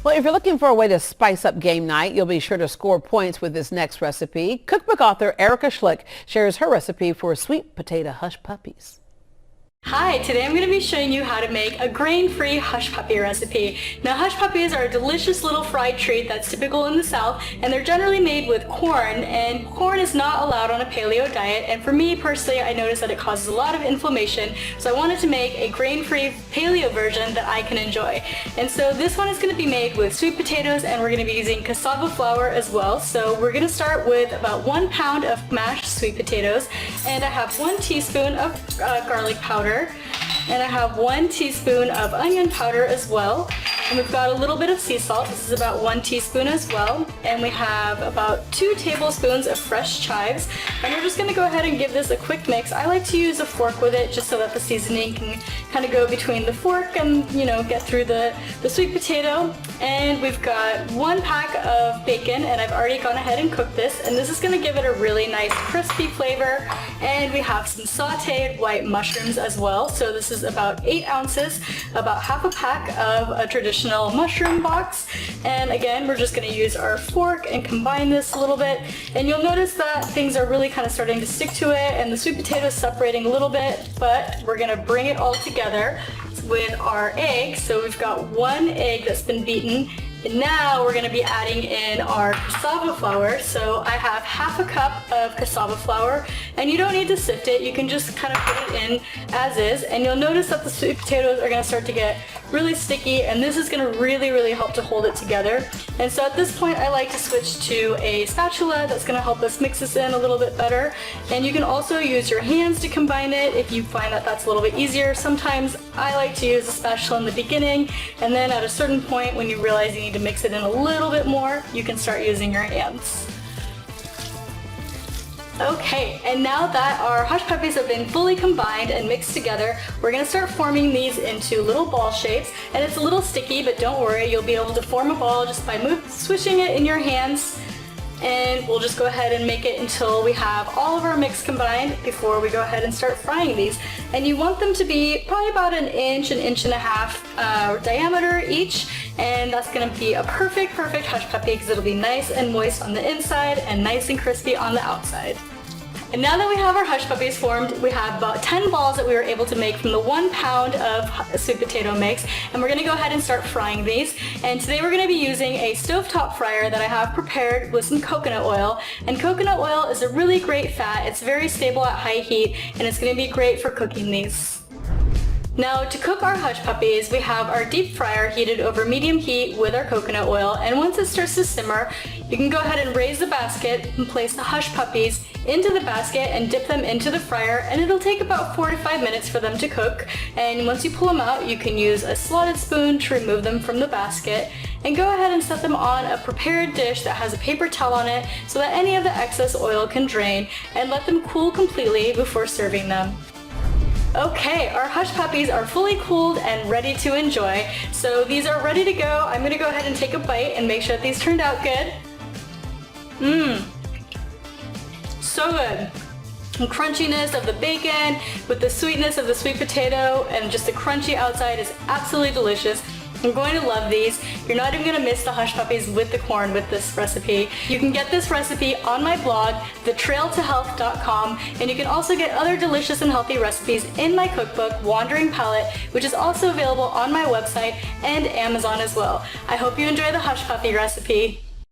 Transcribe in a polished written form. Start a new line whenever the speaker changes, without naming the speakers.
Well, if you're looking for a way to spice up game night, you'll be sure to score points with this next recipe. Cookbook author Erica Schlick shares her recipe for sweet potato hush puppies.
Hi, today I'm going to be showing you how to make a grain-free hush puppy recipe. Now hush puppies are a delicious little fried treat that's typical in the South, and they're generally made with corn, and corn is not allowed on a paleo diet, and for me personally I noticed that it causes a lot of inflammation, so I wanted to make a grain-free paleo version that I can enjoy. And so this one is going to be made with sweet potatoes, and we're going to be using cassava flour as well. So we're going to start with about 1 pound of mashed sweet potatoes, and I have 1 teaspoon of garlic powder, and I have 1 teaspoon of onion powder as well, and we've got a little bit of sea salt. This is about 1 teaspoon as well, and we have about 2 tablespoons of fresh chives, and we're just going to go ahead and give this a quick mix. I like to use a fork with it just so that the seasoning can kind of go between the fork and, you know, get through the sweet potato. And we've got 1 pack of bacon, and I've already gone ahead and cooked this, and this is going to give it a really nice crispy flavor. And we have some sauteed white mushrooms as well. So this is about 8 ounces, about half a pack of a traditional mushroom box. And again, we're just going to use our fork and combine this a little bit. And you'll notice that things are really kind of starting to stick to it, and the sweet potato is separating a little bit, but we're going to bring it all together with our egg. So we've got 1 egg that's been beaten, and now we're going to be adding in our cassava flour. So I have half a cup of cassava flour, and you don't need to sift it, you can just kind of put it in as is, and you'll notice that the sweet potatoes are going to start to get really sticky, and this is going to really help to hold it together. And so at this point I like to switch to a spatula that's going to help us mix this in a little bit better, and you can also use your hands to combine it if you find that that's a little bit easier. Sometimes I like to use a spatula in the beginning, and then at a certain point when you realize you need to mix it in a little bit more, you can start using your hands. Okay, and now that our hush puppies have been fully combined and mixed together, we're going to start forming these into little ball shapes. And it's a little sticky, but don't worry, you'll be able to form a ball just by swishing it in your hands. And we'll just go ahead and make it until we have all of our mix combined before we go ahead and start frying these. And you want them to be probably about an inch and a half diameter each, and that's going to be a perfect hush puppy because it'll be nice and moist on the inside and nice and crispy on the outside. And now that we have our hush puppies formed, we have about 10 balls that we were able to make from the 1 pound of sweet potato mix, and we're going to go ahead and start frying these. And today we're going to be using a stovetop fryer that I have prepared with some coconut oil, and coconut oil is a really great fat. It's very stable at high heat, and it's going to be great for cooking these. Now to cook our hush puppies, we have our deep fryer heated over medium heat with our coconut oil, and once it starts to simmer, you can go ahead and raise the basket and place the hush puppies into the basket and dip them into the fryer, and it'll take about 4 to 5 minutes for them to cook. And once you pull them out, you can use a slotted spoon to remove them from the basket, and go ahead and set them on a prepared dish that has a paper towel on it so that any of the excess oil can drain, and let them cool completely before serving them. Okay, our hush puppies are fully cooled and ready to enjoy. So these are ready to go. I'm going to go ahead and take a bite and make sure that these turned out good. So good. The crunchiness of the bacon with the sweetness of the sweet potato and just the crunchy outside is absolutely delicious. You're going to love these. You're not even going to miss the hush puppies with the corn with this recipe. You can get this recipe on my blog, thetrailtohealth.com, and you can also get other delicious and healthy recipes in my cookbook, Wandering Palate, which is also available on my website and Amazon as well. I hope you enjoy the hush puppy recipe.